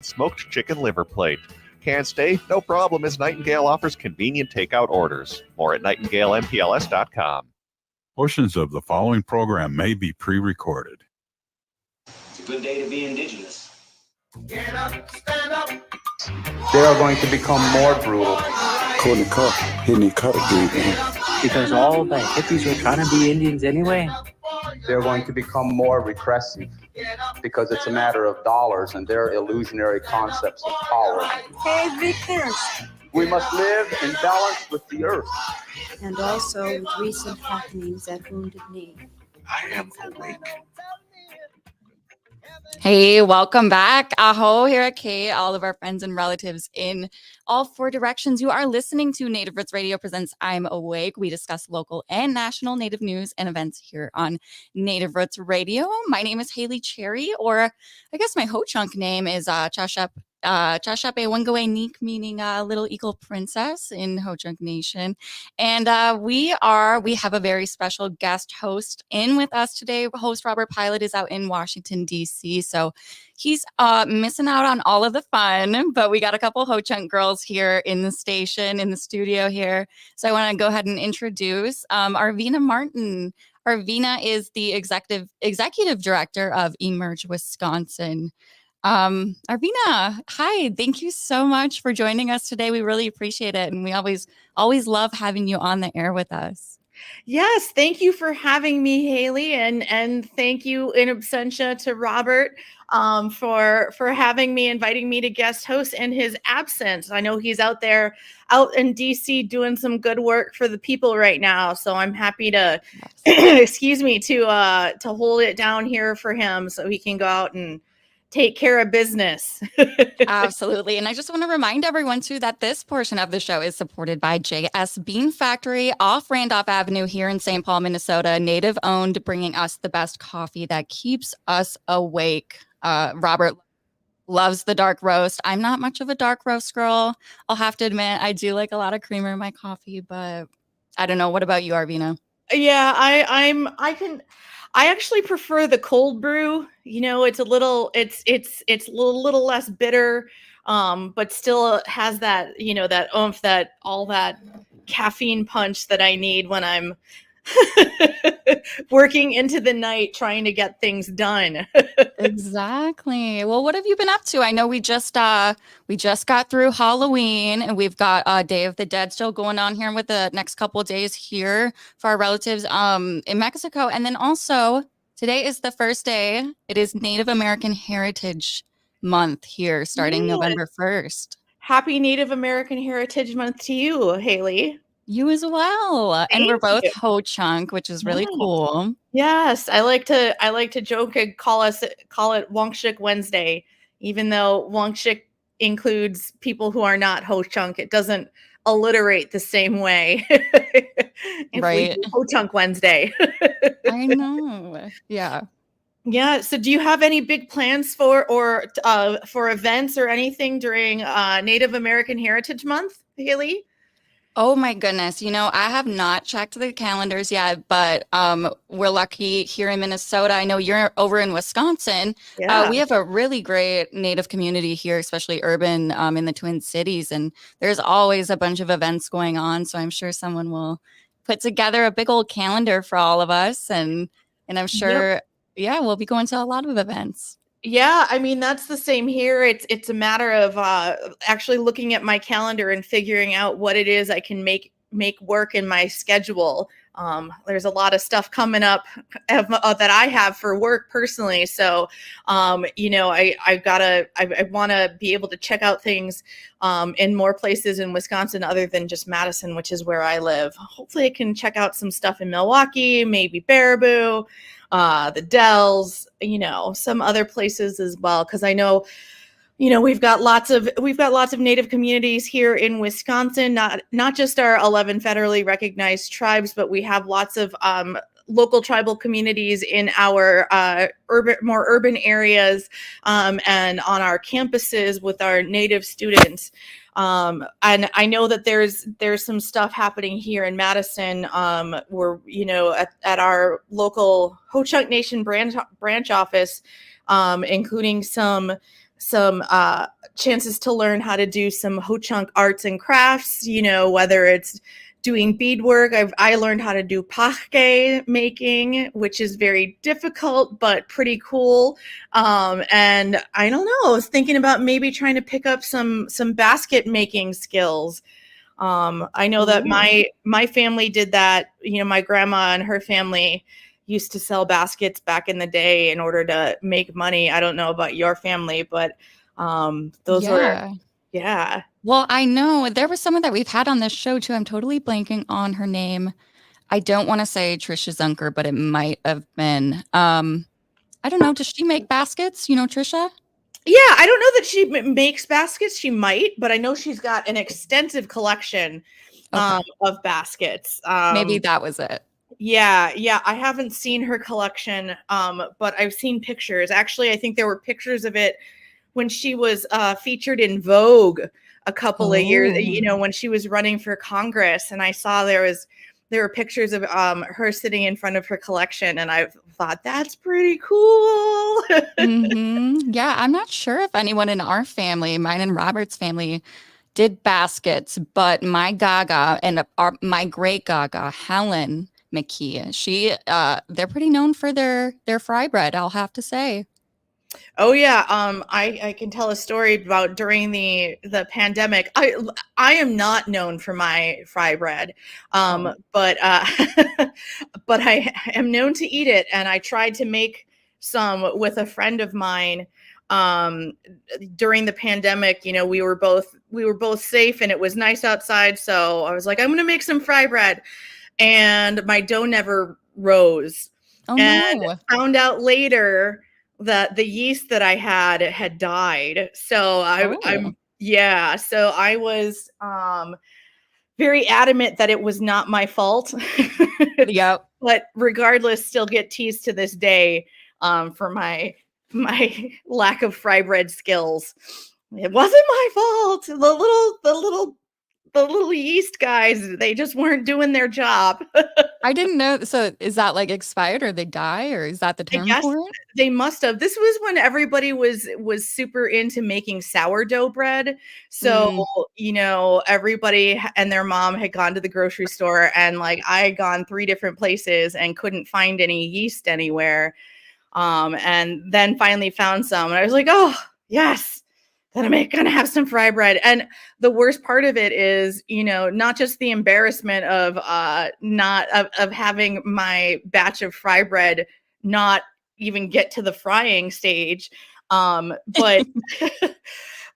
smoked chicken liver plate. Can't stay? No problem, as Nightingale offers convenient takeout orders. More at nightingalempls.com. Portions of the following program may be pre-recorded. It's a good day to be indigenous. Get up, stand up. They are going to become more brutal. Calling the cop, hitting the cop, dude. Because all the hippies were trying to be Indians anyway. They're going to become more repressive because it's a matter of dollars and their illusionary concepts of power. Hey, victors! We must live in balance with the earth. And also with recent happenings at Wounded Knee. I am awake. Hey, welcome back. Aho, here at K, all of our friends and relatives in all four directions. You are listening to Native Roots Radio presents I'm Awake. We discuss local and national Native news and events here on Native Roots Radio. My name is Haley Cherry, or I guess my Ho-Chunk name is Chashep Wangawe Neek, meaning Little Eagle Princess in Ho-Chunk Nation. And we have a very special guest host in with us today. Host Robert Pilot is out in Washington, D.C., so he's missing out on all of the fun, but we got a couple Ho-Chunk girls here in the station, in the studio here. So I want to go ahead and introduce Arvina Martin. Arvina is the executive director of Emerge Wisconsin. Arvina, hi, thank you so much for joining us today. We really appreciate it. And we always love having you on the air with us. Yes, thank you for having me, Haley, and thank you in absentia to Robert for having me, inviting me to guest host in his absence. I know he's out in DC doing some good work for the people right now, so I'm happy to to hold it down here for him so he can go out and take care of business. Absolutely. And I just want to remind everyone, too, that this portion of the show is supported by JS Bean Factory off Randolph Avenue here in St. Paul, Minnesota. Native owned, bringing us the best coffee that keeps us awake. Robert loves the dark roast. I'm not much of a dark roast girl. I'll have to admit, I do like a lot of creamer in my coffee, but I don't know. What about you, Arvina? Yeah, I actually prefer the cold brew. You know, it's a little less bitter, but still has that, that oomph, all that caffeine punch that I need when I'm working into the night trying to get things done. Exactly. Well, what have you been up to? I know we just got through Halloween, and we've got Day of the Dead still going on here with the next couple of days here for our relatives in Mexico. And then also today is the first day. It is Native American Heritage Month here starting November 1st. Happy Native American Heritage Month to you, Haley. You as well. Thank and we're both you. Ho-Chunk, which is really cool. Yes, I like to joke and call it Wongshik Wednesday, even though Wongshik includes people who are not Ho-Chunk. It doesn't alliterate the same way. Right. Ho-Chunk Wednesday. I know. Yeah. Yeah. So do you have any big plans for events or anything during Native American Heritage Month, Haley? Oh my goodness. I have not checked the calendars yet, but we're lucky here in Minnesota. I know you're over in Wisconsin. Yeah. We have a really great Native community here, especially urban in the Twin Cities. And there's always a bunch of events going on. So I'm sure someone will put together a big old calendar for all of us. And I'm sure, we'll be going to a lot of events. Yeah, I mean, that's the same here. It's a matter of actually looking at my calendar and figuring out what it is I can make work in my schedule. There's a lot of stuff coming up that I have for work personally. So, I want to be able to check out things in more places in Wisconsin other than just Madison, which is where I live. Hopefully I can check out some stuff in Milwaukee, maybe Baraboo, the Dells, some other places as well. Cause I know, we've got lots of Native communities here in Wisconsin, not just our 11 federally recognized tribes, but we have lots of local tribal communities in our more urban areas and on our campuses with our Native students. And I know that there's some stuff happening here in Madison where, at our local Ho-Chunk Nation branch office, including some some chances to learn how to do some ho-chunk arts and crafts, you know, whether it's doing beadwork. I learned how to do pake making, which is very difficult but pretty cool. And I don't know, I was thinking about maybe trying to pick up some basket making skills. I know that my family did that. You know, my grandma and her family used to sell baskets back in the day in order to make money. I don't know about your family, but those were, yeah. Well, I know there was someone that we've had on this show too. I'm totally blanking on her name. I don't want to say Trisha Zunker, but it might have been. I don't know. Does she make baskets? You know, Trisha? Yeah, I don't know that she makes baskets. She might, but I know she's got an extensive collection of baskets. Maybe that was it. Yeah. I haven't seen her collection, but I've seen pictures. Actually, I think there were pictures of it when she was featured in Vogue a couple of years, you know, when she was running for Congress, and I saw there were pictures of her sitting in front of her collection, and I thought that's pretty cool. Yeah, I'm not sure if anyone in our family, mine and Robert's family, did baskets, but my Gaga and my great Gaga, Helen McKee, they're pretty known for their fry bread, I'll have to say. Oh yeah, I can tell a story about during the pandemic. I am not known for my fry bread, but but I am known to eat it, and I tried to make some with a friend of mine during the pandemic. You know, we were both safe, and it was nice outside, so I was like, I'm gonna make some fry bread, and my dough never rose, and found out later that the yeast that I had died. So so I was very adamant that it was not my fault. Yep. But regardless, still get teased to this day for my lack of fry bread skills. It wasn't my fault. The little yeast guys, they just weren't doing their job. I didn't know. So is that like expired, or they die, or is that the term for it? They must have. This was when everybody was super into making sourdough bread. So, you know, everybody and their mom had gone to the grocery store, and like I had gone 3 different places and couldn't find any yeast anywhere. And then finally found some, and I was like, oh, yes. Gonna have some fry bread. And the worst part of it is, you know, not just the embarrassment of having my batch of fry bread not even get to the frying stage, but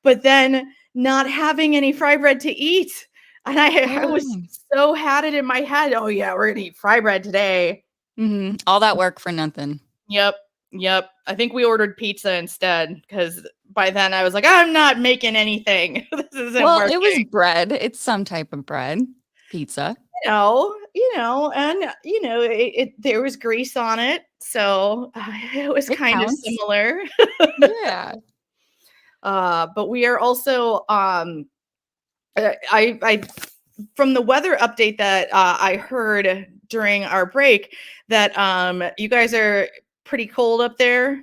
but then not having any fry bread to eat. And I was so had it in my head. Oh yeah, we're gonna eat fry bread today. All that work for nothing. Yep. I think we ordered pizza instead, because by then I was like, I'm not making anything. This isn't working. It was bread. It's some type of bread. Pizza. You know, and you know, there was grease on it, so it was kind of similar. Yeah. But we are also I from the weather update that I heard during our break that you guys are pretty cold up there.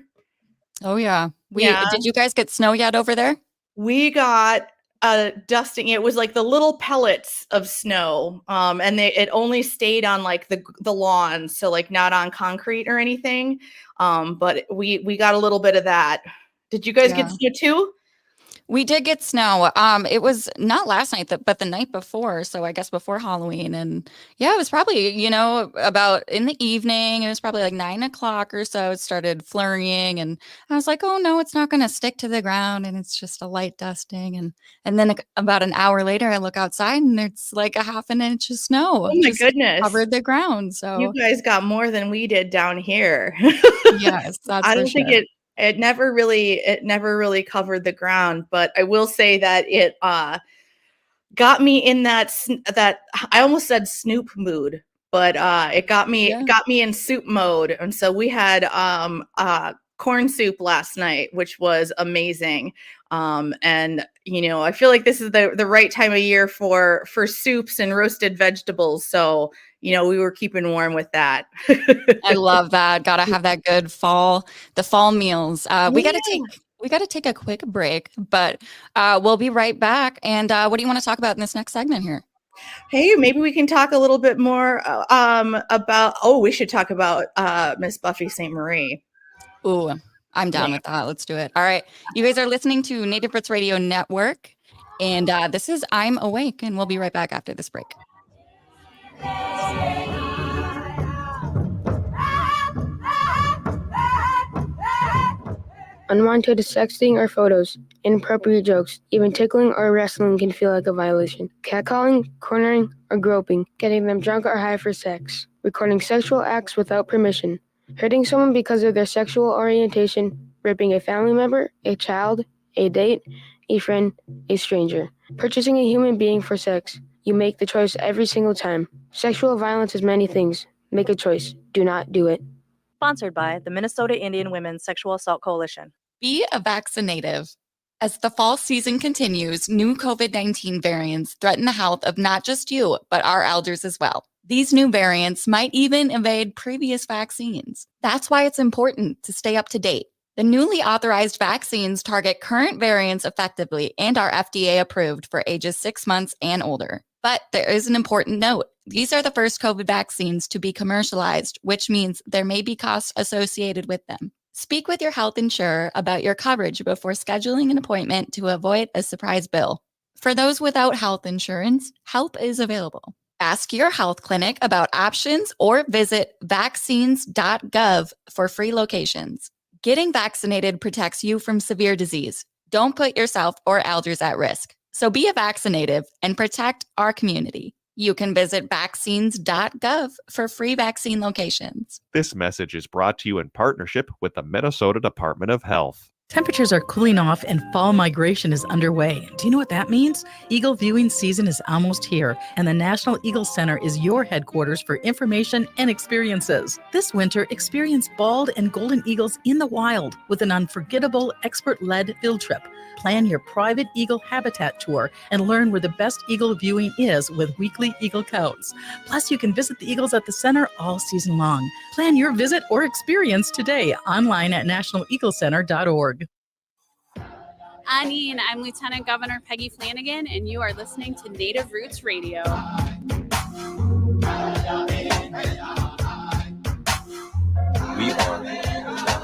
Oh yeah. Did you guys get snow yet over there? We got a dusting. It was like the little pellets of snow, and it only stayed on like the lawn, so like not on concrete or anything. But we got a little bit of that. Did you guys get snow too? We did get snow. It was not last night, but the night before. So I guess before Halloween. And yeah, it was probably, you know, about in the evening. It was probably like 9 o'clock or so. It started flurrying, and I was like, oh no, it's not going to stick to the ground, and it's just a light dusting. And then about an hour later, I look outside, and it's like a half an inch of snow. Oh my goodness! Covered the ground. So you guys got more than we did down here. Yes, that's I don't think it never really covered the ground, but I will say that it got me in that I almost said Snoop mood, but it got me in soup mode. And so we had corn soup last night, which was amazing. And you know, I feel like this is the right time of year for soups and roasted vegetables. So, you know, we were keeping warm with that. I love that. Gotta have that good the fall meals. We got to We got to take a quick break, but we'll be right back. And what do you want to talk about in this next segment here? Hey, maybe we can talk a little bit more about. Oh, we should talk about Miss Buffy St. Marie. Ooh, I'm down with that. Let's do it. All right. You guys are listening to Native Roots Radio Network. And this is I'm Awake. And we'll be right back after this break. Unwanted sexting or photos, inappropriate jokes, even tickling or wrestling can feel like a violation. Catcalling, cornering, or groping, getting them drunk or high for sex, recording sexual acts without permission, hurting someone because of their sexual orientation, ripping a family member, a child, a date, a friend, a stranger, purchasing a human being for sex. You make the choice every single time. Sexual violence is many things. Make a choice. Do not do it. Sponsored by the Minnesota Indian Women's Sexual Assault Coalition. Be a vaccinative. As the fall season continues, new COVID-19 variants threaten the health of not just you, but our elders as well. These new variants might even evade previous vaccines. That's why it's important to stay up to date. The newly authorized vaccines target current variants effectively and are FDA approved for ages 6 months and older. But there is an important note. These are the first COVID vaccines to be commercialized, which means there may be costs associated with them. Speak with your health insurer about your coverage before scheduling an appointment to avoid a surprise bill. For those without health insurance, help is available. Ask your health clinic about options or visit vaccines.gov for free locations. Getting vaccinated protects you from severe disease. Don't put yourself or elders at risk. So be a vaccinative and protect our community. You can visit vaccines.gov for free vaccine locations. This message is brought to you in partnership with the Minnesota Department of Health. Temperatures are cooling off and fall migration is underway. Do you know what that means? Eagle viewing season is almost here, and the National Eagle Center is your headquarters for information and experiences. This winter, experience bald and golden eagles in the wild with an unforgettable expert-led field trip. Plan your private eagle habitat tour and learn where the best eagle viewing is with weekly eagle counts. Plus, you can visit the eagles at the center all season long. Plan your visit or experience today online at nationaleaglecenter.org. Anine, I'm Lieutenant Governor Peggy Flanagan, and you are listening to Native Roots Radio. We are the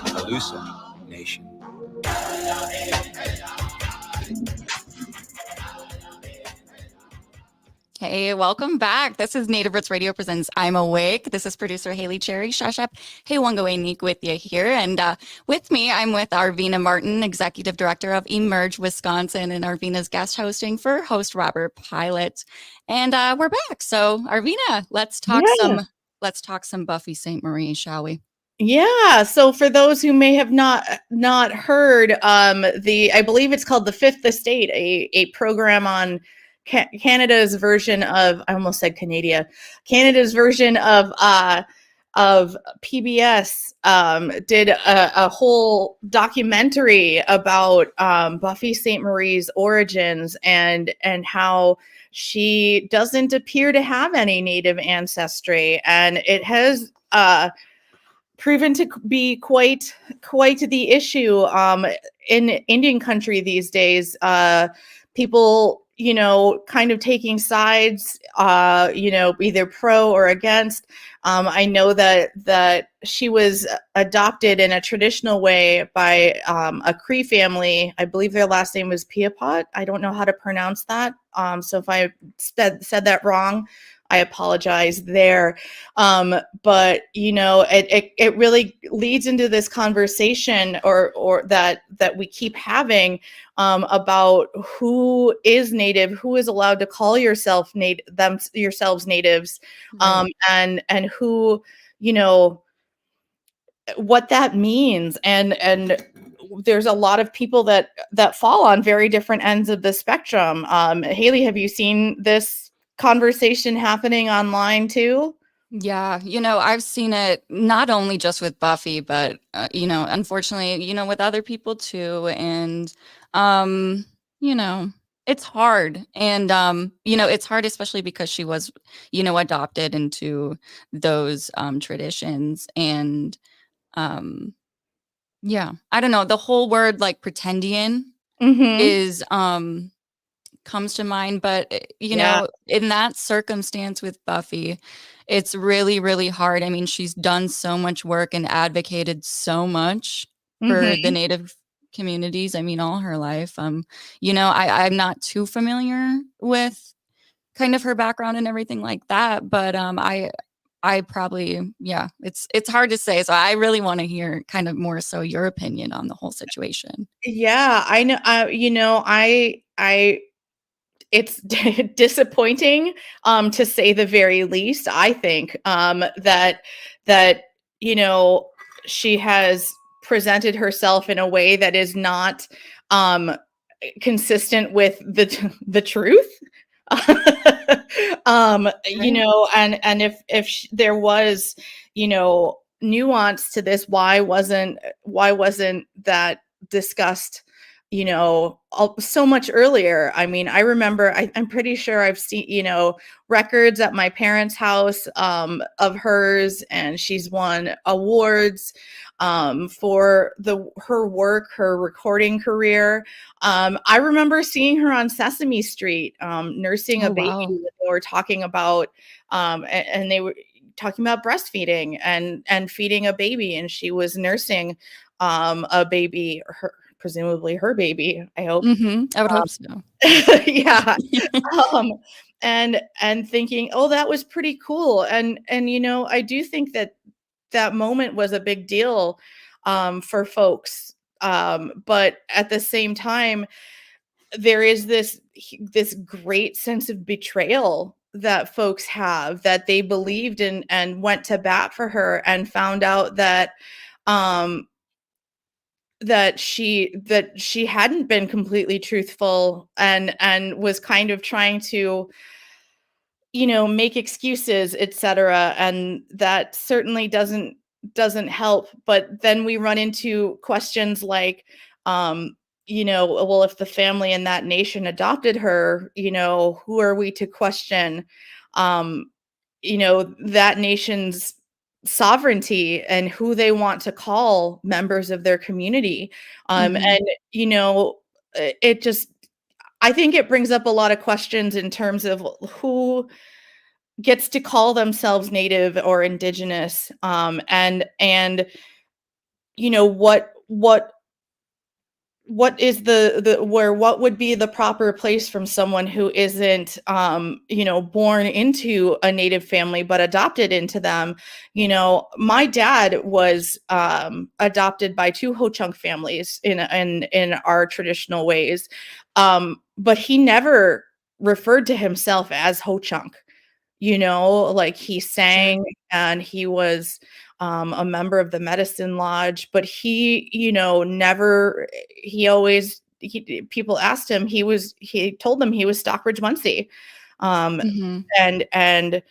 Calusa Nation. Hey, welcome back. This is Native Roots Radio presents I'm Awake. This is producer Haley Cherry Shashap. Hey, Wangawenik with you here. And with me, I'm with Arvina Martin, Executive Director of Emerge Wisconsin, and Arvina's guest hosting for host Robert Pilot. And we're back. So Arvina, let's talk some Buffy St. Marie, shall we? Yeah. So for those who may have not heard, I believe it's called the Fifth Estate, a program on Canada's version of, I almost said Canada's version of PBS did a whole documentary about Buffy St. Marie's origins and how she doesn't appear to have any Native ancestry, and it has proven to be quite the issue in Indian country these days. People, kind of taking sides, either pro or against. I know that she was adopted in a traditional way by a Cree family. I believe their last name was Piapot. I don't know how to pronounce that. So if I said that wrong, I apologize there. But it really leads into this conversation or that we keep having about who is Native, who is allowed to call yourselves natives, and who, what that means. And there's a lot of people that fall on very different ends of the spectrum. Haley, have you seen this conversation happening online too? Yeah, I've seen it not only just with Buffy, but unfortunately, with other people too. And it's hard. And it's hard, especially because she was, adopted into those traditions. And Yeah. I don't know. The whole word like pretendian is comes to mind, but you know, in that circumstance with Buffy, it's really, really hard. I mean, she's done so much work and advocated so much for the Native communities. I mean, all her life. You know, I'm not too familiar with kind of her background and everything like that, but I probably, yeah, it's hard to say. So I really want to hear kind of more so your opinion on the whole situation. Yeah, I know. You know, it's disappointing, to say the very least. I think that you know, she has presented herself in a way that is not consistent with the truth. You know, and if there was, you know, nuance to this, why wasn't that discussed, you know, so much earlier? I mean, I remember, I'm pretty sure I've seen, you know, records at my parents' house of hers, and she's won awards for her work, her recording career. I remember seeing her on Sesame Street nursing a baby. Wow. That they were talking about, and they were talking about breastfeeding and feeding a baby, and she was nursing a baby, presumably her baby, I hope. I would hope so. Yeah. And thinking, oh, that was pretty cool. And you know, I do think that moment was a big deal for folks. But at the same time, there is this great sense of betrayal that folks have, that they believed in and went to bat for her, and found out that that she hadn't been completely truthful, and was kind of trying to, you know, make excuses, etc. And that certainly doesn't help. But then we run into questions like, you know, well, if the family in that nation adopted her, you know, who are we to question, um, you know, that nation's sovereignty and who they want to call members of their community? And you know, it just, I think it brings up a lot of questions in terms of who gets to call themselves native or indigenous, and you know, what is what would be the proper place from someone who isn't, you know, born into a native family but adopted into them. You know, my dad was adopted by two Ho-Chunk families in our traditional ways, but he never referred to himself as Ho-Chunk. You know, like, he sang and he was a member of the Medicine Lodge, but he, you know, never, people asked him, he told them he was Stockbridge Munsee. And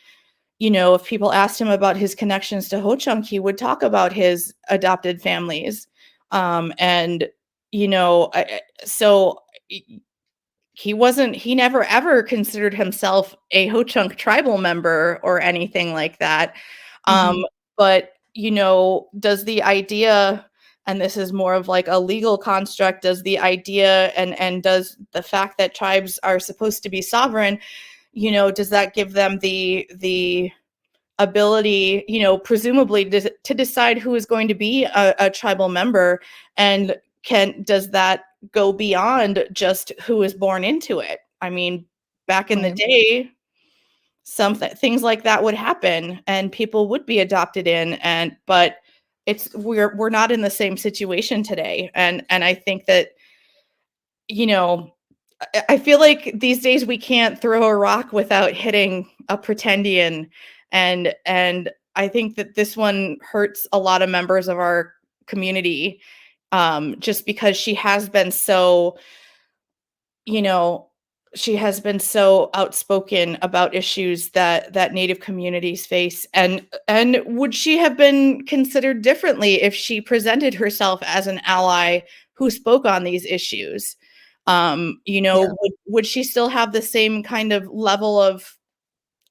you know, if people asked him about his connections to Ho-Chunk, he would talk about his adopted families. And you know, so he never ever considered himself a Ho-Chunk tribal member or anything like that. But you know, does the idea, and this is more of like a legal construct, does the idea and does the fact that tribes are supposed to be sovereign, you know, does that give them the ability, you know, presumably to decide who is going to be a tribal member? And does that go beyond just who is born into it? I mean, back in the day, things like that would happen and people would be adopted in, but we're not in the same situation today. And I think that, you know, I feel like these days we can't throw a rock without hitting a pretendian, and I think that this one hurts a lot of members of our community, just because she has been so, you know, she has been so outspoken about issues that Native communities face. And would she have been considered differently if she presented herself as an ally who spoke on these issues? You know, would she still have the same kind of level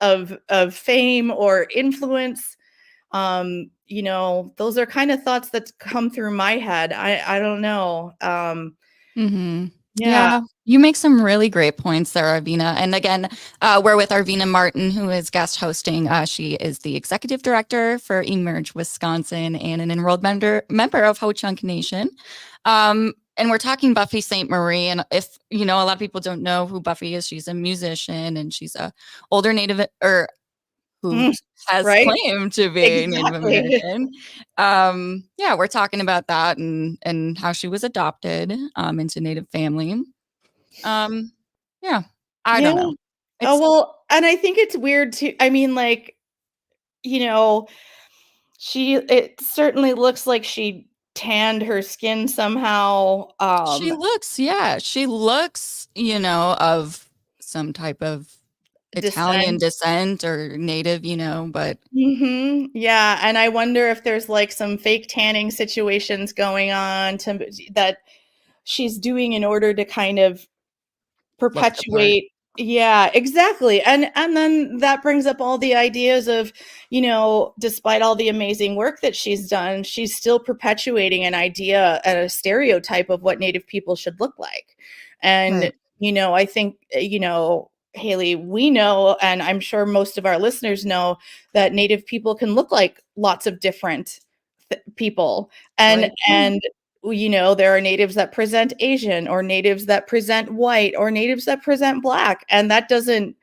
of fame or influence? Those are kind of thoughts that come through my head. I don't know. Mm-hmm. Yeah. Yeah, you make some really great points there, Arvina. And again, we're with Arvina Martin, who is guest hosting. She is the executive director for Emerge Wisconsin and an enrolled member of Ho Chunk Nation. And we're talking Buffy St. Marie. And if, a lot of people don't know who Buffy is, she's a musician and she's a older Native or who has right? claim to be Native Exactly. American. Yeah, we're talking about that and how she was adopted into Native family. Yeah, I don't know. Oh, well, and I think it's weird too. I mean, like, it certainly looks like she tanned her skin somehow. She looks, of some type of Italian descent or native, but yeah, and I wonder if there's like some fake tanning situations going on that she's doing in order to kind of perpetuate. Yeah, exactly. And then that brings up all the ideas of, despite all the amazing work that she's done, she's still perpetuating an idea and a stereotype of what Native people should look like. And, I think, Haley, we know, and I'm sure most of our listeners know, that Native people can look like lots of different people. And there are natives that present Asian, or natives that present white, or natives that present black, and that doesn't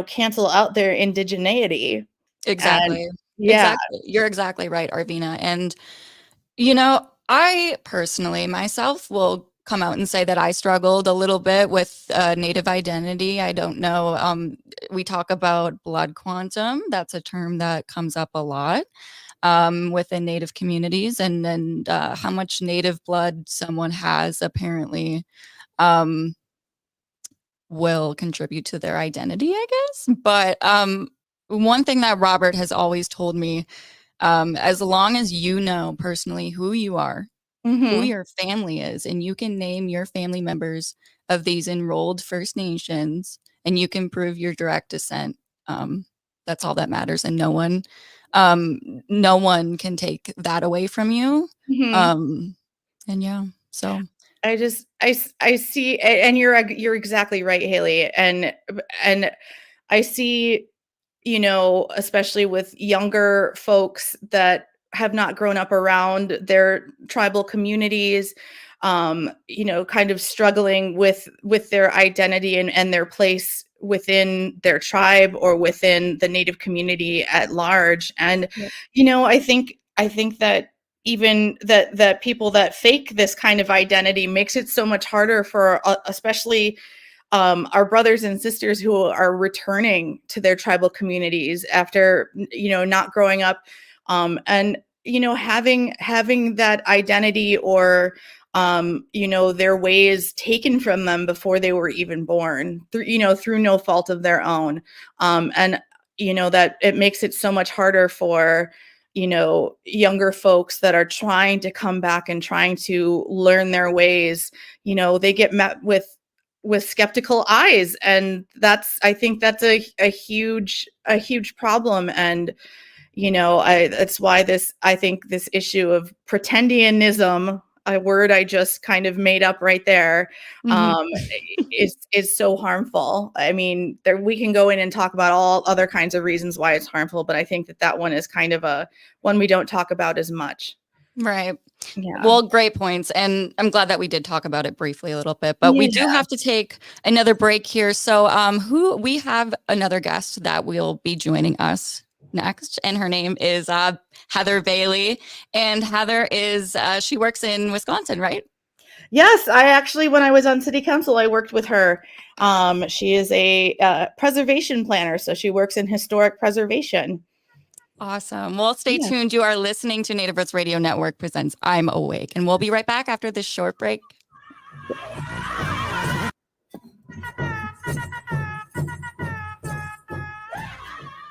cancel out their indigeneity. Exactly. And, yeah. Exactly. You're exactly right, Arvina. And I personally myself will come out and say that I struggled a little bit with Native identity. I don't know. We talk about blood quantum. That's a term that comes up a lot within Native communities, and how much Native blood someone has apparently will contribute to their identity, I guess. But one thing that Robert has always told me, as long as you know personally who you are, who your family is, and you can name your family members of these enrolled First Nations, and you can prove your direct descent, that's all that matters. And no one can take that away from you. And yeah, so I see, and you're exactly right, Haley. And I see, especially with younger folks that have not grown up around their tribal communities, kind of struggling with their identity and their place within their tribe or within the Native community at large. And, I think that even that people that fake this kind of identity makes it so much harder for especially our brothers and sisters who are returning to their tribal communities after not growing up, and having that identity or their ways taken from them before they were even born, through no fault of their own. And that it makes it so much harder for younger folks that are trying to come back and trying to learn their ways. They get met with skeptical eyes, and I think that's a huge problem. And that's why I think this issue of pretendianism, a word I just kind of made up right there, is so harmful. I mean, we can go in and talk about all other kinds of reasons why it's harmful, but I think that one is kind of a one we don't talk about as much. Right. Yeah. Well, great points. And I'm glad that we did talk about it briefly a little bit, but we do have to take another break here. So we have another guest that will be joining us next, and her name is Heather Bailey. And Heather is she works in Wisconsin, right? Yes, I actually, when I was on city council, I worked with her. She is a preservation planner, so she works in historic preservation. Awesome. Well, stay tuned. You are listening to Native Roots Radio Network presents I'm Awake, and we'll be right back after this short break.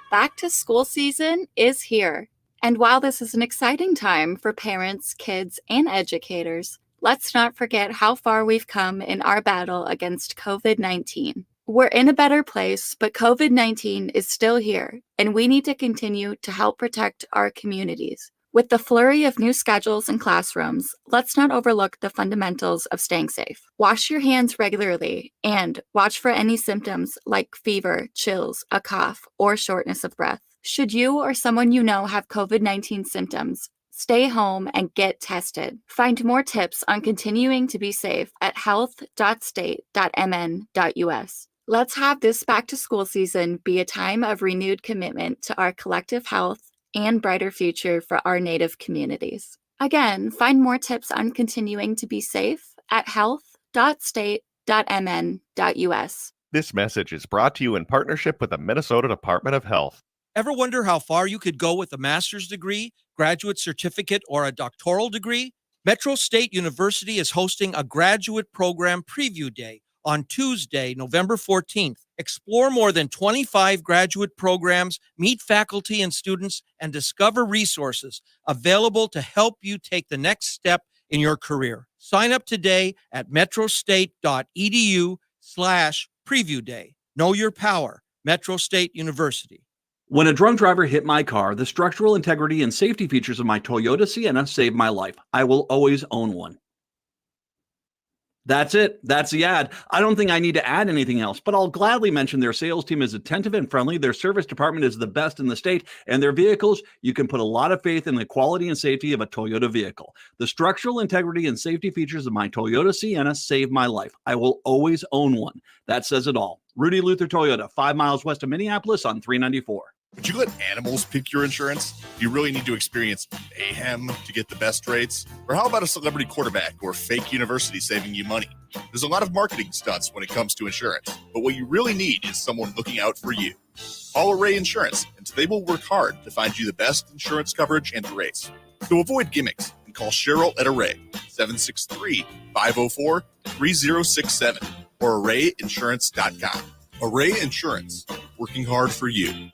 Back to school season is here. And while this is an exciting time for parents, kids, and educators, let's not forget how far we've come in our battle against COVID-19. We're in a better place, but COVID-19 is still here, and we need to continue to help protect our communities. With the flurry of new schedules and classrooms, let's not overlook the fundamentals of staying safe. Wash your hands regularly and watch for any symptoms like fever, chills, a cough, or shortness of breath. Should you or someone you know have COVID-19 symptoms, stay home and get tested. Find more tips on continuing to be safe at health.state.mn.us. Let's have this back-to-school season be a time of renewed commitment to our collective health and brighter future for our Native communities. Again, find more tips on continuing to be safe at health.state.mn.us. This message is brought to you in partnership with the Minnesota Department of Health. Ever wonder how far you could go with a master's degree, graduate certificate, or a doctoral degree? Metro State University is hosting a graduate program preview day on Tuesday, November 14th. Explore more than 25 graduate programs, meet faculty and students, and discover resources available to help you take the next step in your career. Sign up today at metrostate.edu/preview day. Know your power. Metro State University. When a drunk driver hit my car, the structural integrity and safety features of my Toyota Sienna saved my life. I will always own one. That's it. That's the ad. I don't think I need to add anything else, but I'll gladly mention their sales team is attentive and friendly. Their service department is the best in the state, and their vehicles, you can put a lot of faith in the quality and safety of a Toyota vehicle. The structural integrity and safety features of my Toyota Sienna saved my life. I will always own one. That says it all. Rudy Luther Toyota, 5 miles west of Minneapolis on 394. Would you let animals pick your insurance? Do you really need to experience mayhem to get the best rates? Or how about a celebrity quarterback or fake university saving you money? There's a lot of marketing stunts when it comes to insurance, but what you really need is someone looking out for you. Call Array Insurance, and they will work hard to find you the best insurance coverage and rates. So avoid gimmicks and call Cheryl at Array, 763-504-3067 or arrayinsurance.com. Array Insurance, working hard for you.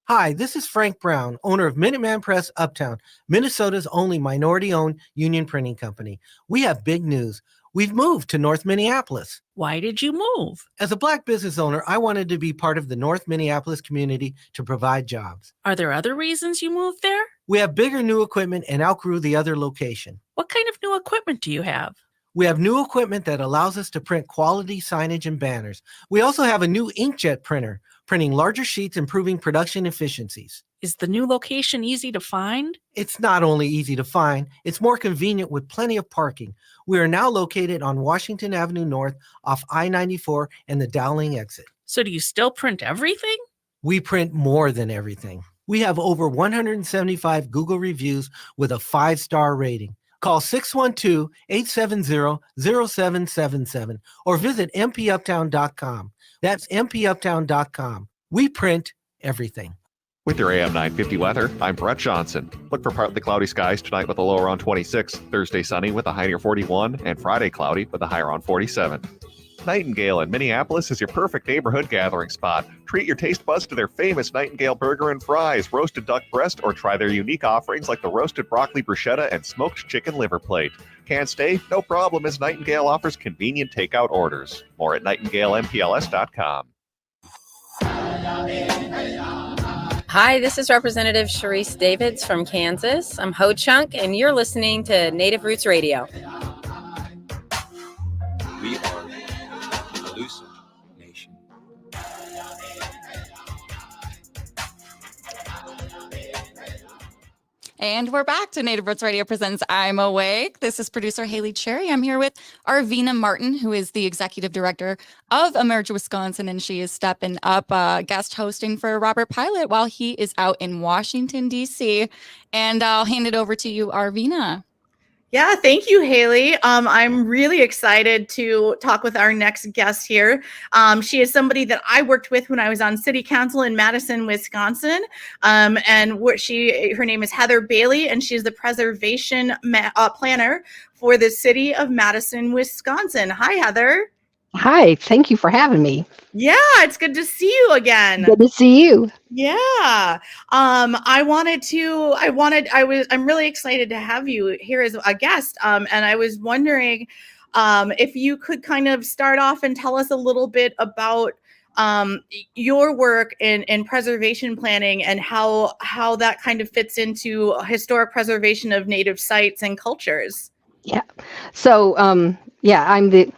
Hi, this is Frank Brown, owner of Minuteman Press Uptown, Minnesota's only minority-owned union printing company. We have big news. We've moved to North Minneapolis. Why did you move? As a Black business owner, I wanted to be part of the North Minneapolis community to provide jobs. Are there other reasons you moved there? We have bigger new equipment and outgrew the other location. What kind of new equipment do you have? We have new equipment that allows us to print quality signage and banners. We also have a new inkjet printer, printing larger sheets, improving production efficiencies. Is the new location easy to find? It's not only easy to find, it's more convenient with plenty of parking. We are now located on Washington Avenue North off I-94 and the Dowling exit. So do you still print everything? We print more than everything. We have over 175 Google reviews with a 5-star rating. Call 612-870-0777 or visit mpuptown.com. That's mpuptown.com. We print everything. With your AM 950 weather, I'm Brett Johnson. Look for partly cloudy skies tonight with a low around 26, Thursday sunny with a high near 41, and Friday cloudy with a high around 47. Nightingale in Minneapolis is your perfect neighborhood gathering spot. Treat your taste buds to their famous Nightingale burger and fries, roasted duck breast, or try their unique offerings like the roasted broccoli bruschetta and smoked chicken liver plate. Can't stay? No problem, as Nightingale offers convenient takeout orders. More at nightingalempls.com. Hi, this is Representative Sharice Davids from Kansas. I'm Ho Chunk, and you're listening to Native Roots Radio. We are Elusive Nation. And we're back to Native Roots Radio presents I'm Awake. This is producer Haley Cherry. I'm here with Arvina Martin, who is the executive director of Emerge Wisconsin, and she is stepping up guest hosting for Robert Pilot while he is out in Washington, D.C. And I'll hand it over to you, Arvina. Yeah, thank you, Haley. I'm really excited to talk with our next guest here. She is somebody that I worked with when I was on city council in Madison, Wisconsin. And her name is Heather Bailey, and she's the preservation planner for the city of Madison, Wisconsin. Hi, Heather. Hi, thank you for having me. Yeah, it's good to see you again. Good to see you. Yeah. I'm really excited to have you here as a guest. And I was wondering if you could kind of start off and tell us a little bit about your work in preservation planning and how that kind of fits into historic preservation of Native sites and cultures. Yeah. So, yeah, I'm the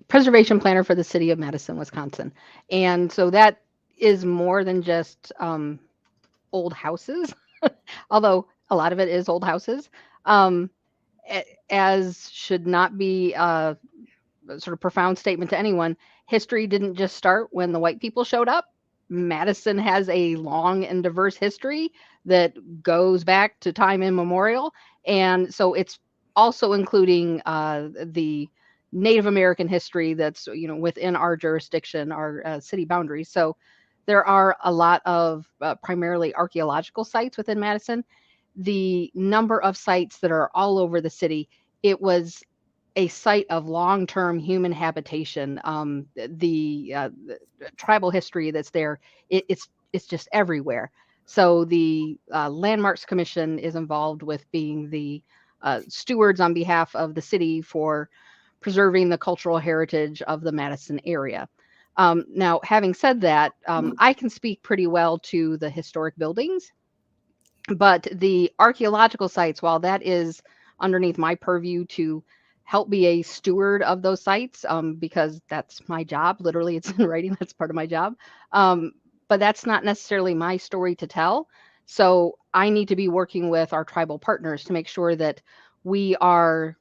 preservation planner for the city of Madison, Wisconsin. And so that is more than just old houses, although a lot of it is old houses, um, as should not be a sort of profound statement to anyone. History didn't just start when the white people showed up. Madison has a long and diverse history that goes back to time immemorial. And so it's also including the Native American history that's, within our jurisdiction, our city boundaries. So there are a lot of primarily archaeological sites within Madison. The number of sites that are all over the city, it was a site of long-term human habitation. The tribal history that's there, it's just everywhere. So the Landmarks Commission is involved with being the stewards on behalf of the city for preserving the cultural heritage of the Madison area. Now, having said that, I can speak pretty well to the historic buildings, but the archaeological sites, while that is underneath my purview to help be a steward of those sites, because that's my job. Literally, it's in writing. That's part of my job. But that's not necessarily my story to tell. So I need to be working with our tribal partners to make sure that we are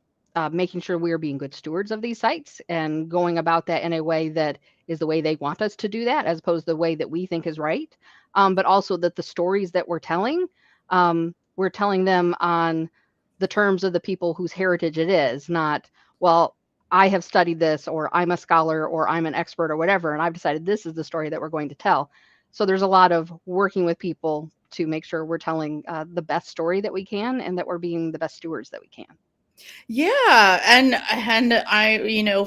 making sure we are being good stewards of these sites and going about that in a way that is the way they want us to do that, as opposed to the way that we think is right. But also that the stories that we're telling them on the terms of the people whose heritage it is, not, well, I have studied this, or I'm a scholar, or I'm an expert, or whatever, and I've decided this is the story that we're going to tell. So there's a lot of working with people to make sure we're telling the best story that we can, and that we're being the best stewards that we can. Yeah, and I,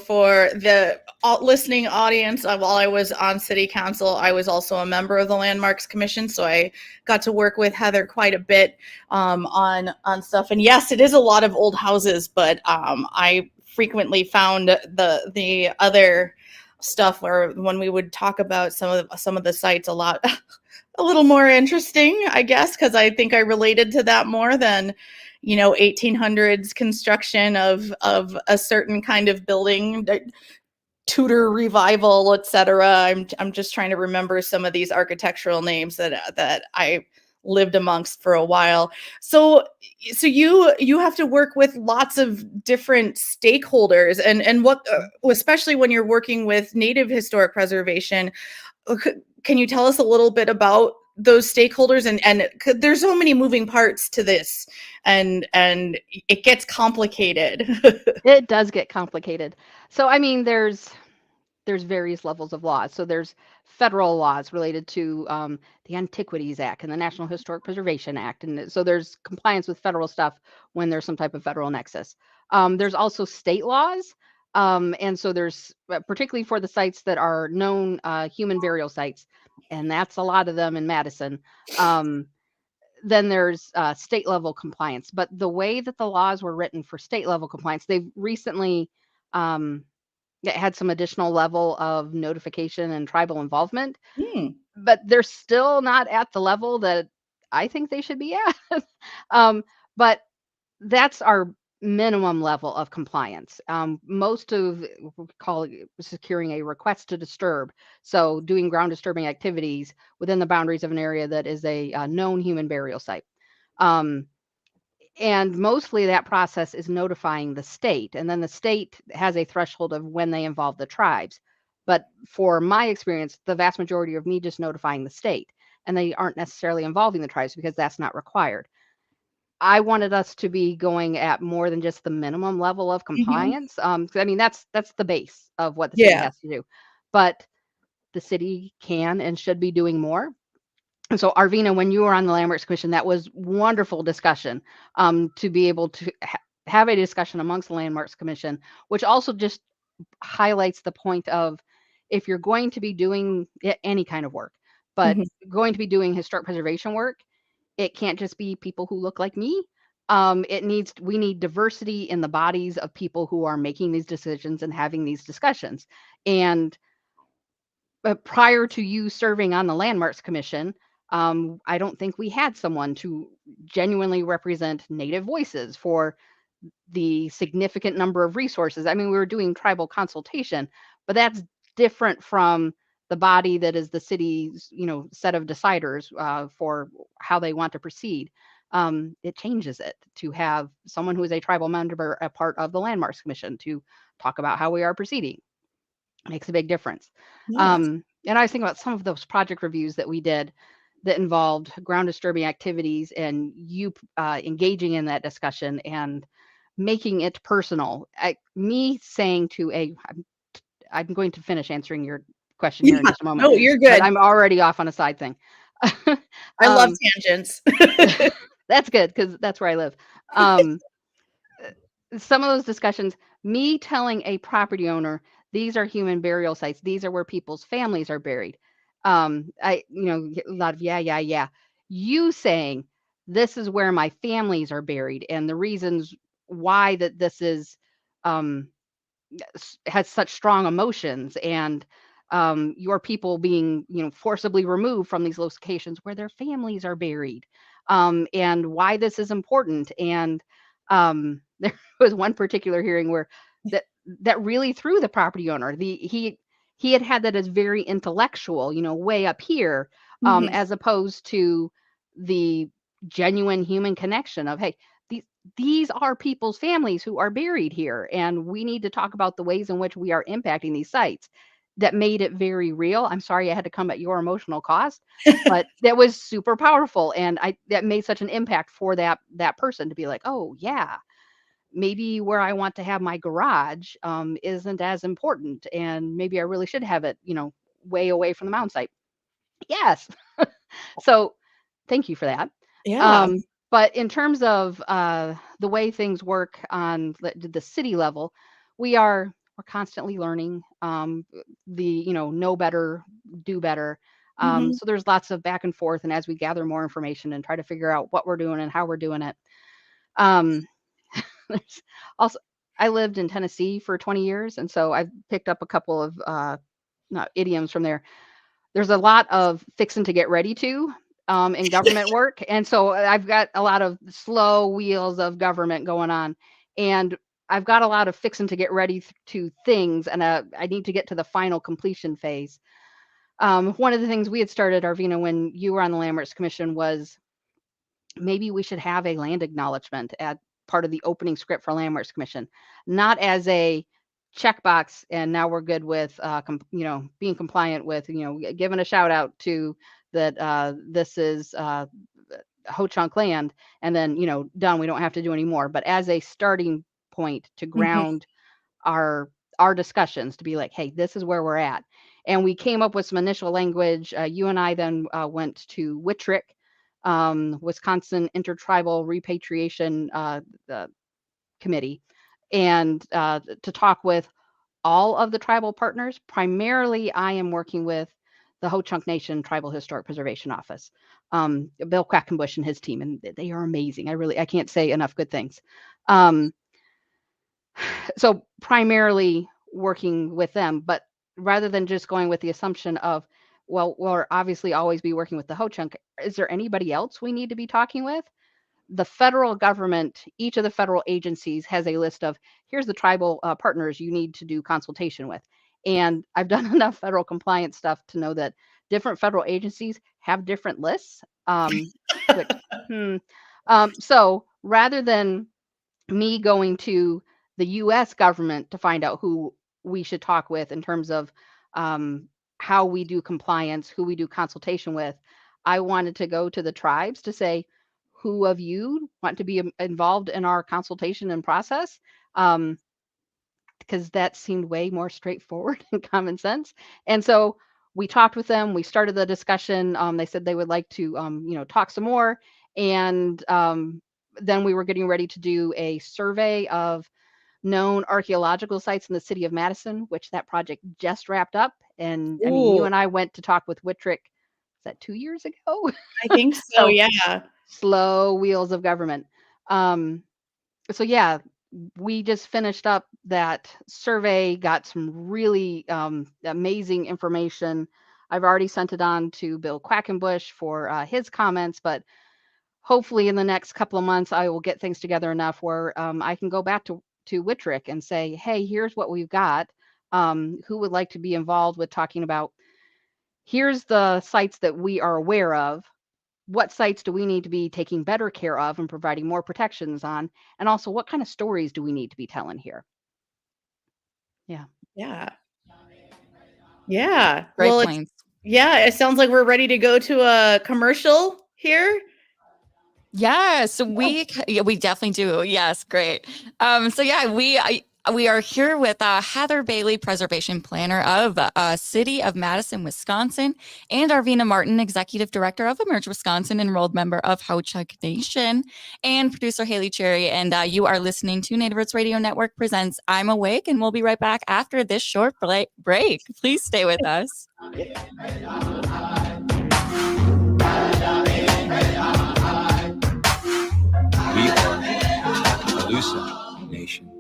for the listening audience, while I was on city council, I was also a member of the Landmarks Commission, so I got to work with Heather quite a bit on stuff. And yes, it is a lot of old houses, but I frequently found the other stuff where when we would talk about some of the sites a little more interesting, I guess, because I think I related to that more than 1800s construction of a certain kind of building, Tudor revival, etc. I'm just trying to remember some of these architectural names that I lived amongst for a while. So you have to work with lots of different stakeholders, and what especially when you're working with Native historic preservation. Can you tell us a little bit about those stakeholders, and there's so many moving parts to this, and it gets complicated. It does get complicated. So I mean, there's various levels of laws. So there's federal laws related to the Antiquities Act and the National Historic Preservation Act, and so there's compliance with federal stuff when there's some type of federal nexus. There's also state laws, and so there's particularly for the sites that are known human burial sites, and that's a lot of them in Madison. Then there's state level compliance, but the way that the laws were written for state level compliance, they've recently had some additional level of notification and tribal involvement, but they're still not at the level that I think they should be at. But that's our minimum level of compliance. Most of we call it securing a request to disturb, so doing ground disturbing activities within the boundaries of an area that is a known human burial site. And mostly that process is notifying the state, and then the state has a threshold of when they involve the tribes. But for my experience, the vast majority of me just notifying the state, and they aren't necessarily involving the tribes because that's not required. I wanted us to be going at more than just the minimum level of compliance. I mean, that's the base of what the city has to do, but the city can and should be doing more. And so, Arvina, when you were on the Landmarks Commission, that was wonderful discussion to be able to have a discussion amongst the Landmarks Commission, which also just highlights the point of if you're going to be doing any kind of work, but going to be doing historic preservation work, it can't just be people who look like me. We need diversity in the bodies of people who are making these decisions and having these discussions. And prior to you serving on the Landmarks Commission, I don't think we had someone to genuinely represent Native voices for the significant number of resources. I mean, we were doing tribal consultation, but that's different from the body that is the city's, set of deciders for how they want to proceed. It changes it to have someone who is a tribal member, a part of the Landmarks Commission, to talk about how we are proceeding. Makes a big difference. Yes. And I was thinking about some of those project reviews that we did that involved ground disturbing activities and you engaging in that discussion and making it personal. Me saying to I'm going to finish answering your question here in Yeah. just a moment. No, you're But good. I'm already off on a side thing. I love tangents. That's good because that's where I live. Some of those discussions, me telling a property owner, these are human burial sites. These are where people's families are buried. A lot of yeah. You saying this is where my families are buried and the reasons why that this is has such strong emotions and your people being forcibly removed from these locations where their families are buried and why this is important and there was one particular hearing where that really threw the property owner. He had that as very intellectual, way up here, Mhm. as opposed to the genuine human connection of, hey, these are people's families who are buried here, and we need to talk about the ways in which we are impacting these sites. That made it very real. I'm sorry I had to come at your emotional cost, but that was super powerful, and that made such an impact for that person to be like, oh yeah, maybe where I want to have my garage isn't as important, and maybe I really should have it, way away from the mound site. Yes. So thank you for that. Yeah. But in terms of the way things work on the city level, we're constantly learning. Know better, do better. Mhm. So there's lots of back and forth, and as we gather more information and try to figure out what we're doing and how we're doing it. There's also, I lived in Tennessee for 20 years, and so I've picked up a couple of idioms from there. There's a lot of fixing to get ready to in government work. And so I've got a lot of slow wheels of government going on. And I've got a lot of fixing to get ready to things. And I need to get to the final completion phase. One of the things we had started, Arvina, when you were on the Landmarks Commission was maybe we should have a land acknowledgement at part of the opening script for Landmarks Commission, not as a checkbox and now we're good with being compliant with giving a shout out to that this is Ho-Chunk land and then done, we don't have to do any more, but as a starting point to Mhm. ground our discussions to be like, hey, this is where we're at. And we came up with some initial language. You and I then went to Wittrick, Wisconsin Intertribal Repatriation Committee, and to talk with all of the tribal partners. Primarily, I am working with the Ho-Chunk Nation Tribal Historic Preservation Office, Bill Quackenbush and his team, and they are amazing. I can't say enough good things. So primarily working with them, but rather than just going with the assumption of, well, we'll obviously always be working with the Ho-Chunk, is there anybody else we need to be talking with? The federal government, each of the federal agencies has a list of, here's the tribal partners you need to do consultation with. And I've done enough federal compliance stuff to know that different federal agencies have different lists. Which, so rather than me going to the US government to find out who we should talk with in terms of how we do compliance, who we do consultation with, I wanted to go to the tribes to say, who of you want to be involved in our consultation and process? Because that seemed way more straightforward and common sense. And so we talked with them. We started the discussion. They said they would like to, talk some more. And then we were getting ready to do a survey of known archaeological sites in the city of Madison, which that project just wrapped up. And I mean, you Ooh. and I went to talk with Wittrick, is that 2 years ago? I think so, yeah. Slow wheels of government. So yeah, we just finished up that survey, got some really amazing information. I've already sent it on to Bill Quackenbush for his comments, but hopefully in the next couple of months, I will get things together enough where I can go back to Wittrick and say, hey, here's what we've got. Who would like to be involved with talking about, here's the sites that we are aware of. What sites do we need to be taking better care of and providing more protections on? And also, what kind of stories do we need to be telling here? Yeah. Yeah. Yeah. Great Well, points. yeah, it sounds like we're ready to go to a commercial here. Yes, we definitely do. Yes, great. So yeah, we are here with Heather Bailey, Preservation Planner of City of Madison, Wisconsin, and Arvina Martin, Executive Director of Emerge Wisconsin, enrolled member of Ho-Chunk Nation, and producer Haley Cherry. And you are listening to Native Roots Radio Network presents I'm Awake, and we'll be right back after this short break. Please stay with us. We are the Aleutian Nation.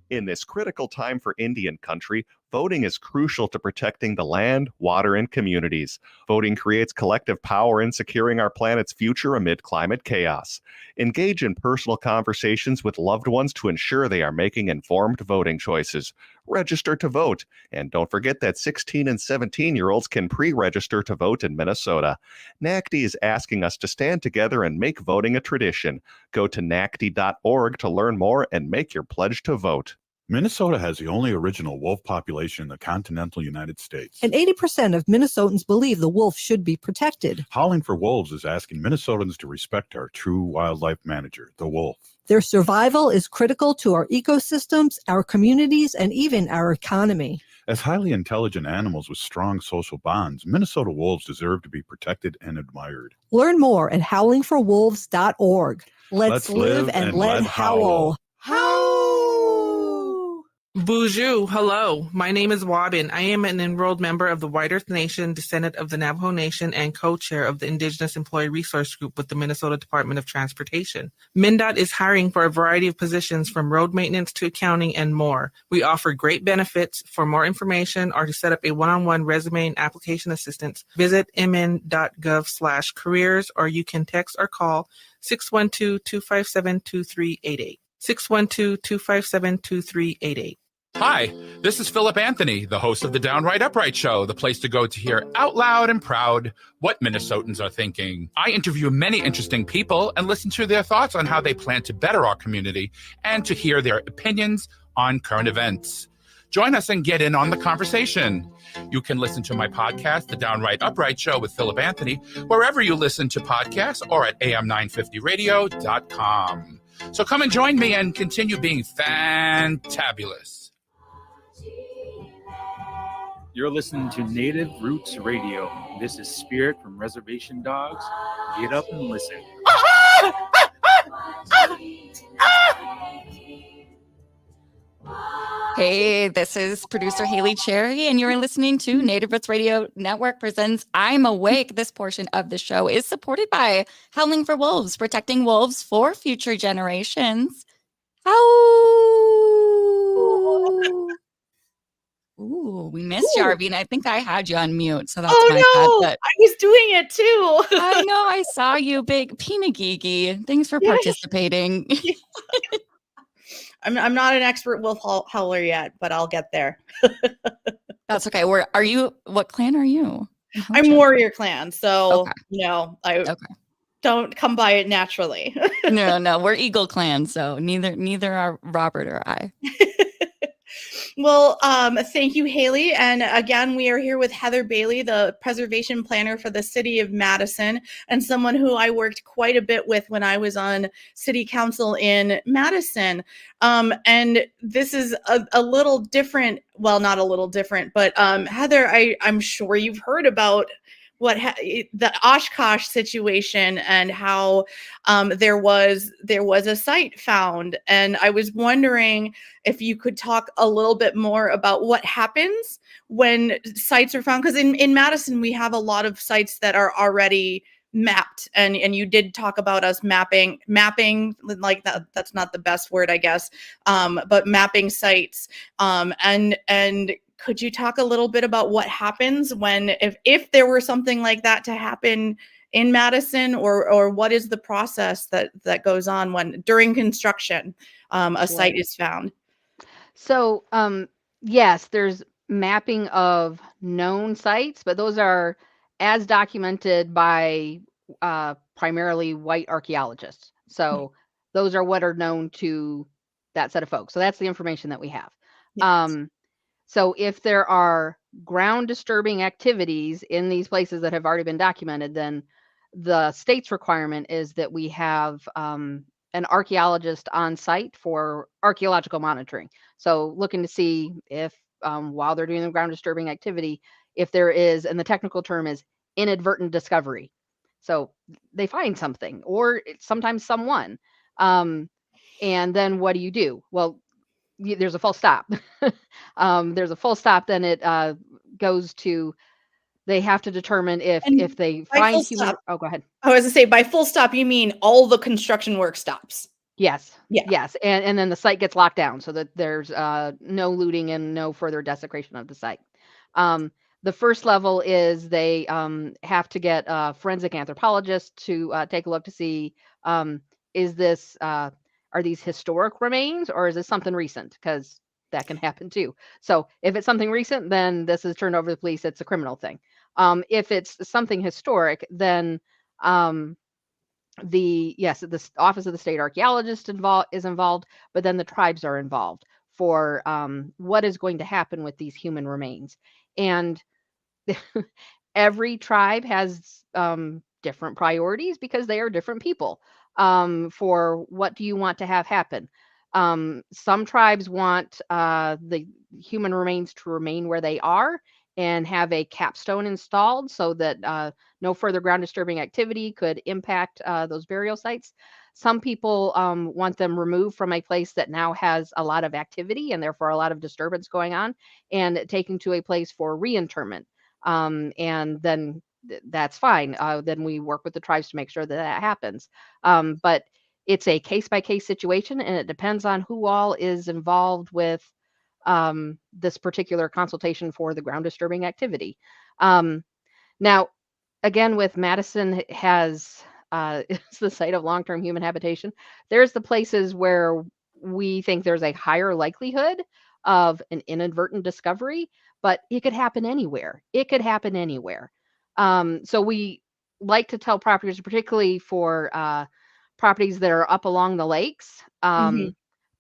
In this critical time for Indian country, voting is crucial to protecting the land, water, and communities. Voting creates collective power in securing our planet's future amid climate chaos. Engage in personal conversations with loved ones to ensure they are making informed voting choices. Register to vote. And don't forget that 16 and 17-year-olds can pre-register to vote in Minnesota. NACD is asking us to stand together and make voting a tradition. Go to nacd.org to learn more and make your pledge to vote. Minnesota has the only original wolf population in the continental United States. And 80% of Minnesotans believe the wolf should be protected. Howling for Wolves is asking Minnesotans to respect our true wildlife manager, the wolf. Their survival is critical to our ecosystems, our communities, and even our economy. As highly intelligent animals with strong social bonds, Minnesota wolves deserve to be protected and admired. Learn more at howlingforwolves.org. Let's live and let howl. Bonjour, hello. My name is Wabin. I am an enrolled member of the White Earth Nation, descendant of the Navajo Nation, and co-chair of the Indigenous Employee Resource Group with the Minnesota Department of Transportation. MnDOT is hiring for a variety of positions from road maintenance to accounting and more. We offer great benefits. For more information or to set up a one-on-one resume and application assistance, visit mn.gov/careers, or you can text or call 612-257-2388. 612-257-2388. Hi, this is Philip Anthony, the host of the Downright Upright Show, the place to go to hear out loud and proud what Minnesotans are thinking. I interview many interesting people and listen to their thoughts on how they plan to better our community and to hear their opinions on current events. Join us and get in on the conversation. You can listen to my podcast, The Downright Upright Show with Philip Anthony, wherever you listen to podcasts or at am950radio.com. So come and join me and continue being fantabulous. You're listening to Native Roots Radio. This is Spirit from Reservation Dogs. Get up and listen. Hey, this is producer Haley Cherry, and you're listening to Native Roots Radio Network presents I'm Awake. This portion of the show is supported by Howling for Wolves, protecting wolves for future generations. Ooh, we missed you, Arvina. I think I had you on mute, so that's my bad. But I was doing it too. I know, I saw you, big Pinagigi. Thanks for participating. I'm not an expert wolf howler yet, but I'll get there. That's okay. Are you? What clan are you? I'm Warrior Clan, so Okay. I don't come by it naturally. No, we're Eagle Clan, so neither are Robert or I. Well, thank you, Haley. And again, we are here with Heather Bailey, the preservation planner for the city of Madison, and someone who I worked quite a bit with when I was on city council in Madison. And this is a little different. Well, not a little different, but Heather, I'm sure you've heard about the Oshkosh situation and how there was a site found. And I was wondering if you could talk a little bit more about what happens when sites are found. Because in Madison, we have a lot of sites that are already mapped, and you did talk about us mapping like that's not the best word, I guess, but mapping sites, and could you talk a little bit about what happens when if there were something like that to happen in Madison, or what is the process that goes on when during construction a site is found? So, yes, there's mapping of known sites, but those are as documented by primarily white archaeologists. So those are what are known to that set of folks. So that's the information that we have. So if there are ground disturbing activities in these places that have already been documented, then the state's requirement is that we have an archaeologist on site for archaeological monitoring. So looking to see if while they're doing the ground disturbing activity, if there is, and the technical term is inadvertent discovery. So they find something or sometimes someone. And then what do? Well, there's a full stop. There's a full stop, then it goes to, they have to determine if they find human. Oh, go ahead. I was to say, by full stop, you mean all the construction work stops? Yes. Yeah. Yes. And then the site gets locked down so that there's no looting and no further desecration of the site. The first level is they have to get a forensic anthropologist to take a look to see, is this, are these historic remains or is this something recent? Because that can happen too. So if it's something recent, then this is turned over to the police. It's a criminal thing. If it's something historic, then the Office of the State Archaeologist is involved, but then the tribes are involved for what is going to happen with these human remains. And every tribe has different priorities because they are different people for what do you want to have happen. Some tribes want the human remains to remain where they are and have a capstone installed so that no further ground disturbing activity could impact those burial sites. Some people want them removed from a place that now has a lot of activity and therefore a lot of disturbance going on and taken to a place for reinterment. And then that's fine. Then we work with the tribes to make sure that that happens. But it's a case-by-case situation, and it depends on who all is involved with this particular consultation for the ground disturbing activity. Now, again, with Madison has it's the site of long-term human habitation. There's the places where we think there's a higher likelihood of an inadvertent discovery, but it could happen anywhere. It could happen anywhere. So we like to tell properties, particularly for properties that are up along the lakes.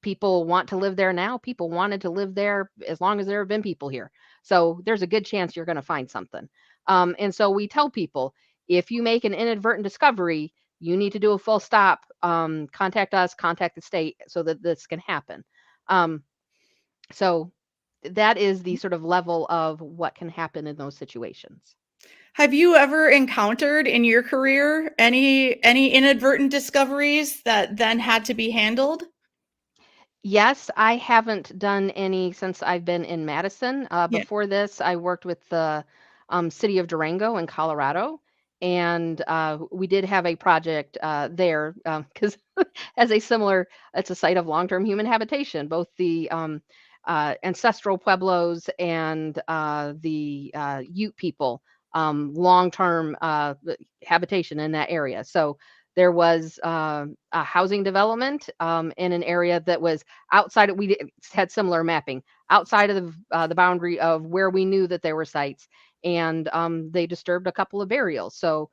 People want to live there now. People wanted to live there as long as there have been people here. So there's a good chance you're going to find something. And so we tell people, if you make an inadvertent discovery, you need to do a full stop, contact us, contact the state so that this can happen. So that is the sort of level of what can happen in those situations. Have you ever encountered in your career any inadvertent discoveries that then had to be handled? Yes, I haven't done any since I've been in Madison. Before this, I worked with the city of Durango in Colorado, and we did have a project there because it's a site of long-term human habitation. Both the ancestral Pueblos and the Ute people, long-term habitation in that area. So there was a housing development in an area that was outside. We had similar mapping outside of the boundary of where we knew that there were sites, and they disturbed a couple of burials. So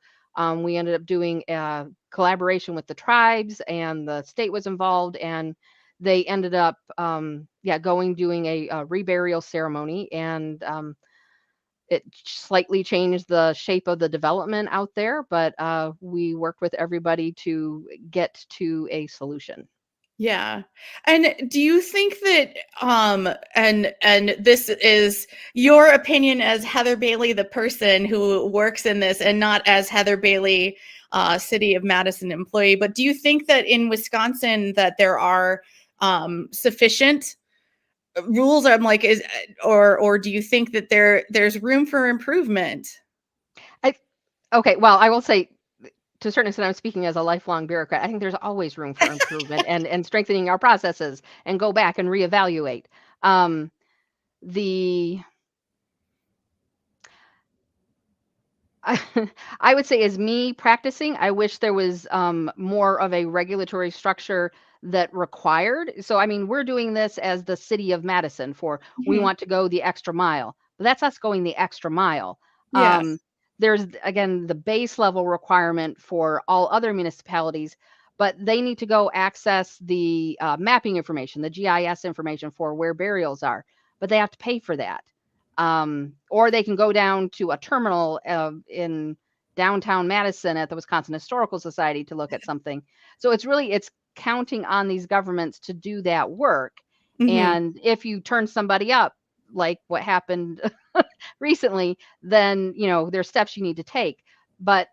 we ended up doing a collaboration with the tribes, and the state was involved, and they ended up doing a reburial ceremony, and it slightly changed the shape of the development out there, but we worked with everybody to get to a solution. Yeah. And do you think that and this is your opinion as Heather Bailey, the person who works in this, and not as Heather Bailey, City of Madison employee, but do you think that in Wisconsin that there are sufficient rules? I'm like, or do you think that there's room for improvement? Okay, well, I will say to a certain extent, I'm speaking as a lifelong bureaucrat. I think there's always room for improvement and strengthening our processes and go back and reevaluate. I would say, as me practicing, I wish there was more of a regulatory structure that required. So, I mean, we're doing this as the city of Madison for we want to go the extra mile. But that's us going the extra mile. Yes. There's, again, the base level requirement for all other municipalities, but they need to go access the mapping information, the GIS information for where burials are, but they have to pay for that. Or they can go down to a terminal in downtown Madison at the Wisconsin Historical Society to look at something. So it's counting on these governments to do that work. And if you turn somebody up, like what happened recently, then, there's steps you need to take. But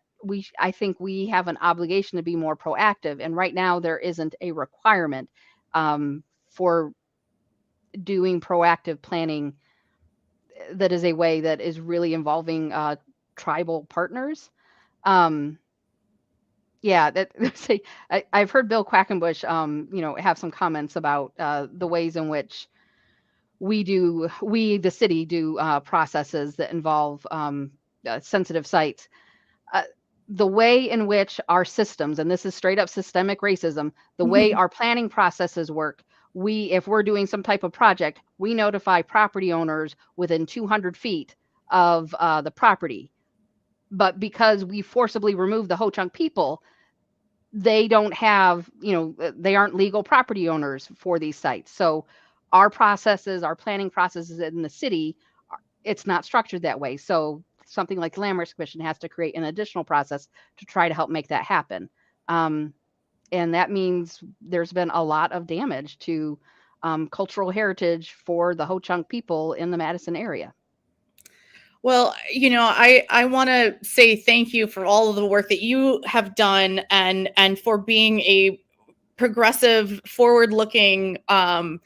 I think we have an obligation to be more proactive. And right now there isn't a requirement for doing proactive planning that is a way that is really involving tribal partners. I've heard Bill Quackenbush, have some comments about the ways in which the city do processes that involve sensitive sites. The way in which our systems, and this is straight up systemic racism, the way our planning processes work, if we're doing some type of project, we notify property owners within 200 feet of the property. But because we forcibly remove the Ho-Chunk people, they don't have, they aren't legal property owners for these sites. So our processes, our planning processes in the city, it's not structured that way. So something like the Land Rights Commission has to create an additional process to try to help make that happen. And that means there's been a lot of damage to cultural heritage for the Ho-Chunk people in the Madison area. Well, I want to say thank you for all of the work that you have done and for being a progressive, forward-looking, also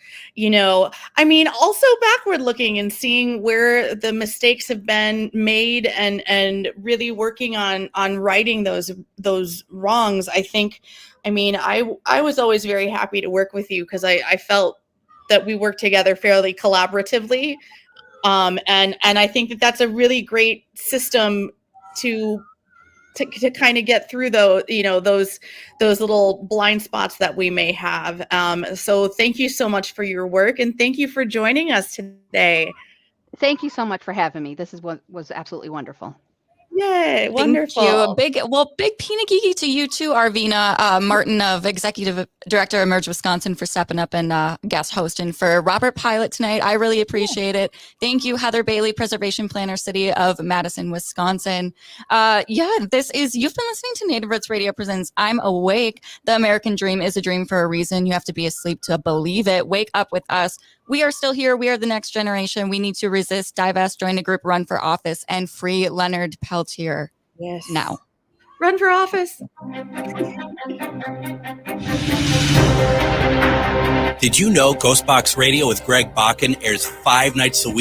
backward-looking and seeing where the mistakes have been made and really working on righting those wrongs. I was always very happy to work with you because I felt that we worked together fairly collaboratively. And I think that that's a really great system to kind of get through those little blind spots that we may have. So thank you so much for your work and thank you for joining us today. Thank you so much for having me. This was absolutely wonderful. Yay, wonderful. Thank you. Big peanut geeky to you too, Arvina Martin of Executive Director of Emerge Wisconsin for stepping up and guest hosting for Robert Pilot tonight. I really appreciate it. Thank you, Heather Bailey, Preservation Planner, City of Madison, Wisconsin. You've been listening to Native Roots Radio Presents I'm Awake. The American dream is a dream for a reason. You have to be asleep to believe it. Wake up with us. We are still here. We are the next generation. We need to resist, divest, join the group, run for office, and free Leonard Peltier. Yes. Now. Run for office. Did you know Ghostbox Radio with Greg Bakken airs 5 nights a week?